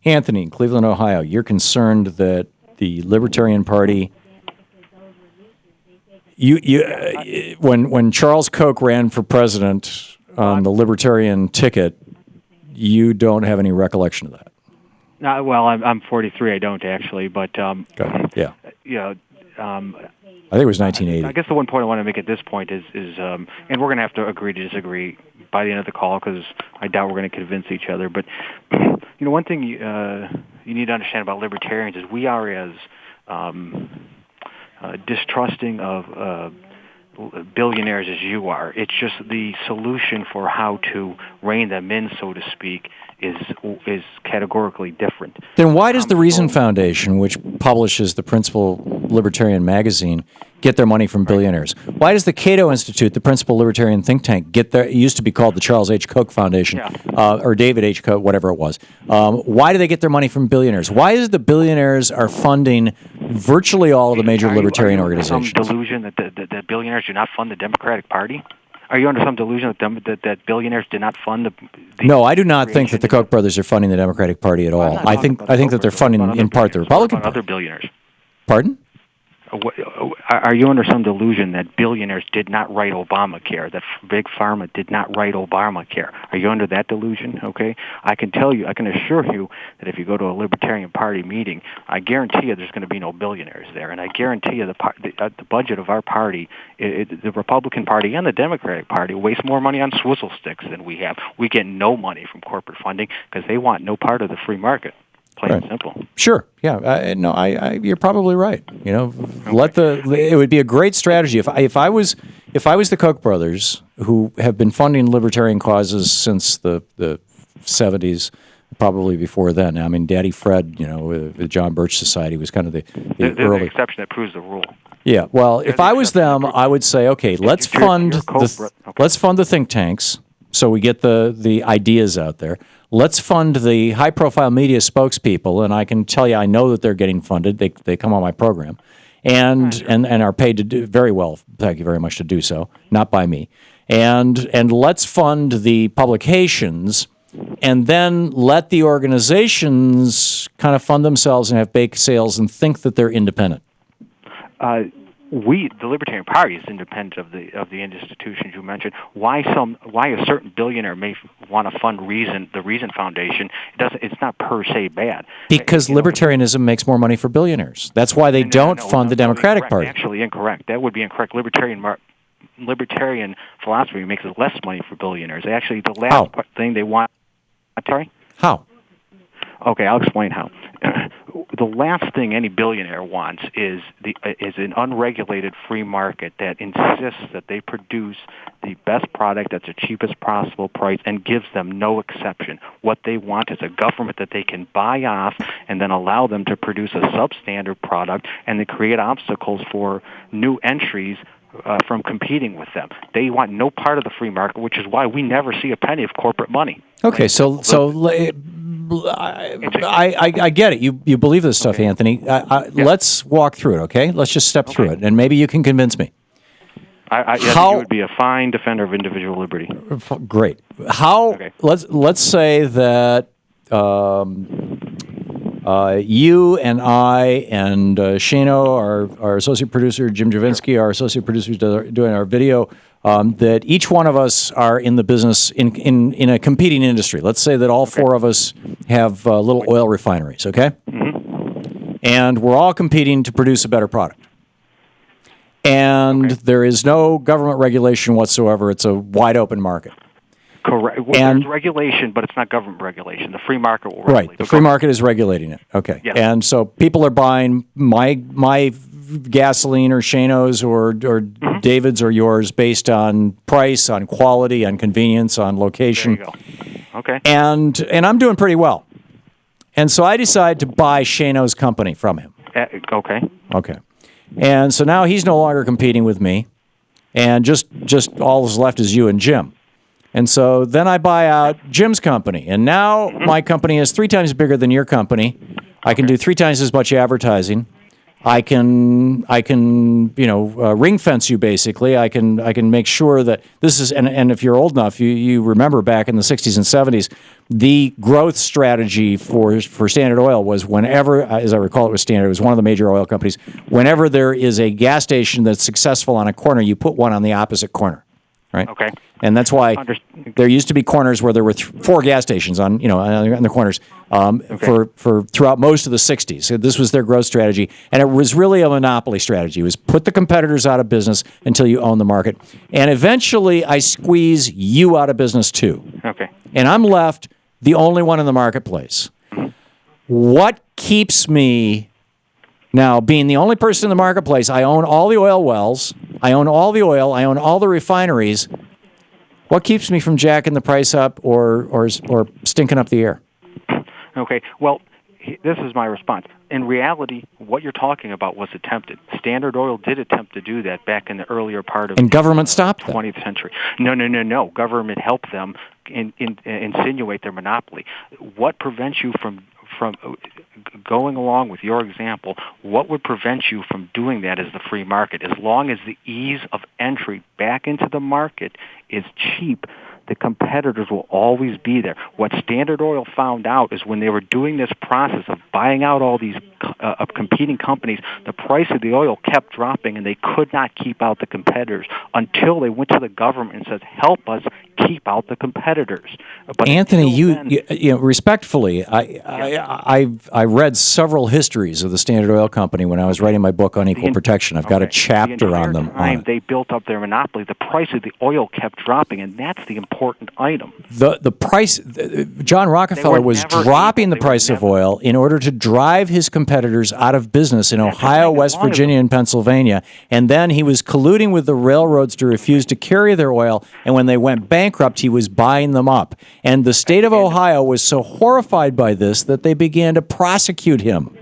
Anthony, Cleveland, Ohio, you're concerned that the Libertarian Party, when Charles Koch ran for president on the Libertarian ticket, you don't have any recollection of that. Well, I'm 43. I don't actually, but yeah. I think it was 1980. I guess the one point I want to make at this point is and we're going to have to agree to disagree by the end of the call because I doubt we're going to convince each other. But one thing you need to understand about libertarians is we are as distrusting of billionaires as you are. It's just the solution for how to rein them in, so to speak, is categorically different. Then why does the Reason Foundation, which publishes the principal libertarian magazine, get their money from billionaires? Why does the Cato Institute, the principal libertarian think tank, get their, it used to be called the Charles H. Koch Foundation, or David H. Koch, whatever it was. Why do they get their money from billionaires? Why is it the billionaires are funding virtually all of the major libertarian organizations? Some delusion that billionaires do not fund the Democratic Party? Are you under some delusion that billionaires did not fund the No, I do not think that the Koch brothers are funding the Democratic Party at all. I think that they're funding in part the Republican Party. Other billionaires. Pardon? Are you under some delusion that billionaires did not write Obamacare, that Big Pharma did not write Obamacare? Are you under that delusion? Okay, I can assure you that if you go to a Libertarian Party meeting, I guarantee you there's going to be no billionaires there, and I guarantee you the budget of our party, the Republican Party and the Democratic Party, waste more money on swizzle sticks than we have. We get no money from corporate funding because they want no part of the free market. Plain and simple. Sure. Yeah. You're probably right. It would be a great strategy if I was the Koch brothers, who have been funding libertarian causes since the 70s, probably before then. I mean, Daddy Fred, the John Birch Society was kind of the early. The exception that proves the rule. Yeah. Well, if I was them, I would say, okay, let's fund the think tanks, so we get the ideas out there. Let's fund the high-profile media spokespeople, and I can tell you I know that they're getting funded. They come on my program, and are paid to do very well. Thank you very much to do so, not by me. And let's fund the publications, and then let the organizations kind of fund themselves and have bake sales and think that they're independent. The Libertarian Party is independent of the institutions you mentioned. Why a certain billionaire may want to fund the Reason Foundation? It's not per se bad. Because libertarianism makes more money for billionaires. That's why they don't fund the Democratic Party. Actually, incorrect. That would be incorrect. Libertarian philosophy makes less money for billionaires. Actually, the last thing they want. Sorry. How? Okay, I'll explain how. The last thing any billionaire wants is an unregulated free market that insists that they produce the best product at the cheapest possible price and gives them no exception. What they want is a government that they can buy off and then allow them to produce a substandard product and to create obstacles for new entries from competing with them. They want no part of the free market, which is why we never see a penny of corporate money. Okay, so I get it. You believe this stuff, Anthony. Let's walk through it, okay? Let's just step through it, and maybe you can convince me. I think you would be a fine defender of individual liberty. Great. Let's say that you and I and Shano, our associate producer, Jim Javinsky, our associate producer doing our video, that each one of us are in the business in a competing industry. Let's say that all four of us have little oil refineries, okay? Mm-hmm. And we're all competing to produce a better product. And there is no government regulation whatsoever. It's a wide open market. Correct. Well, there's regulation, but it's not government regulation. The free market will regulate. Right. The free market is regulating it. Okay. Yes. And so people are buying my gasoline or Shano's or David's or yours based on price, on quality, on convenience, on location. There you go. Okay. And I'm doing pretty well. And so I decide to buy Shano's company from him. Okay. Okay. And so now he's no longer competing with me, and just all that's left is you and Jim. And so then I buy out Jim's company, and now my company is 3 times bigger than your company. I can do 3 times as much advertising, I can ring fence you basically. I can make sure that this is, and if you're old enough, you remember back in the 60s and 70s, the growth strategy for Standard Oil was whenever, as I recall, it was Standard. It was one of the major oil companies. Whenever there is a gas station that's successful on a corner, you put one on the opposite corner, right? Okay. And that's why there used to be corners where there were 4 gas stations on the corners for throughout most of the 60s. So this was their growth strategy, and it was really a monopoly strategy. It was put the competitors out of business until you own the market, and eventually I squeeze you out of business too. Okay. And I'm left the only one in the marketplace. What keeps me now being the only person in the marketplace? I own all the oil wells. I own all the oil. I own all the refineries. What keeps me from jacking the price up or stinking up the air? Okay, well, this is my response. In reality, what you're talking about was attempted. Standard Oil did attempt to do that back in the earlier part of and government stopped the 20th century. No. Government helped them insinuate their monopoly. What prevents you from going along with your example? What would prevent you from doing that is the free market. As long as the ease of entry back into the market is cheap, the competitors will always be there. What Standard Oil found out is when they were doing this process of buying out all these competing companies, the price of the oil kept dropping, and they could not keep out the competitors until they went to the government and said, "Help us keep out the competitors." But Anthony, you respectfully, I read several histories of the Standard Oil Company when I was writing my book on equal protection. I've got a chapter on them. They built up their monopoly. The price of the oil kept dropping, and that's the important item. The price, John Rockefeller was dropping the price of oil in order to drive his competitors out of business in Ohio, West Virginia, and Pennsylvania, and then he was colluding with the railroads to refuse to carry their oil, and when they went bankrupt, he was buying them up. And the state of Ohio was so horrified by this that they began to prosecute him.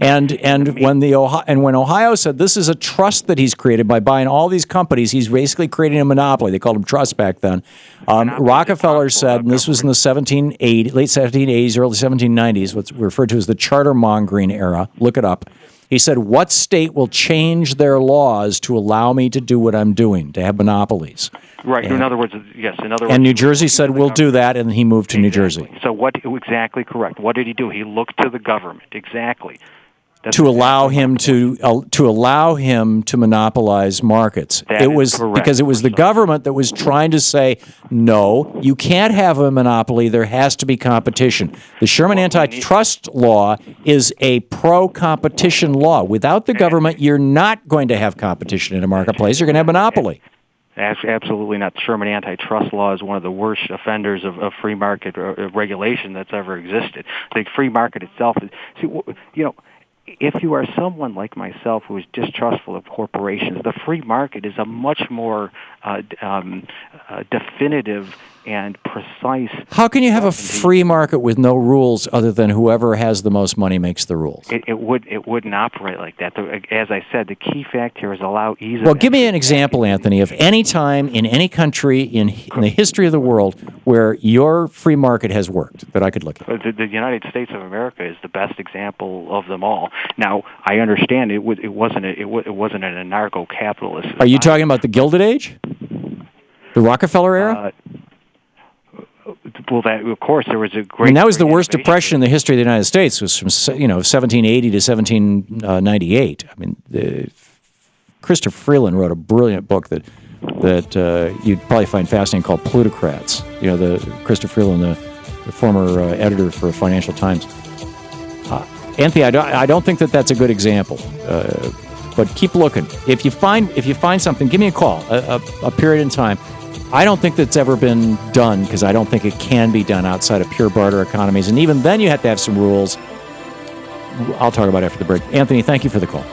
And when Ohio said this is a trust that he's created by buying all these companies, he's basically creating a monopoly. They called them trusts back then. Rockefeller said, and this was in the late 1780s, early 1790s, what's referred to as the charter mongering era. Look it up. He said, what state will change their laws to allow me to do what I'm doing, to have monopolies? Right. In other words, yes. And New Jersey said, we'll do that, and he moved to New Jersey. So exactly correct. What did he do? He looked to the government. Exactly. To allow him to monopolize markets. It was because it was the government that was trying to say, no, you can't have a monopoly. There has to be competition. The Sherman antitrust law is a pro-competition law. Without the government, you're not going to have competition in a marketplace. You're going to have monopoly. Absolutely not. The Sherman antitrust law is one of the worst offenders of free market regulation that's ever existed. The free market itself is, if you are someone like myself who is distrustful of corporations, the free market is a much more definitive and precise. How can you have a free market with no rules other than whoever has the most money makes the rules? It wouldn't operate like that. As I said, the key fact here is allow ease of. Well, give me an example, Anthony, of any time in any country in the history of the world where your free market has worked that I could look at. The United States of America is the best example of them all. Now, I understand it wasn't an anarcho-capitalist. Are you talking about the Gilded Age, the Rockefeller era? Well, of course, there was a great. I mean, that was the worst depression in the history of the United States. Was from 1780 to 1798. I mean, Christopher Freeland wrote a brilliant book that you'd probably find fascinating called Plutocrats. The Christopher Freeland, the former editor for Financial Times. Anthony, I don't think that's a good example. But keep looking. If you find something, give me a call. A period in time. I don't think that's ever been done because I don't think it can be done outside of pure barter economies. And even then you have to have some rules. I'll talk about it after the break. Anthony, thank you for the call.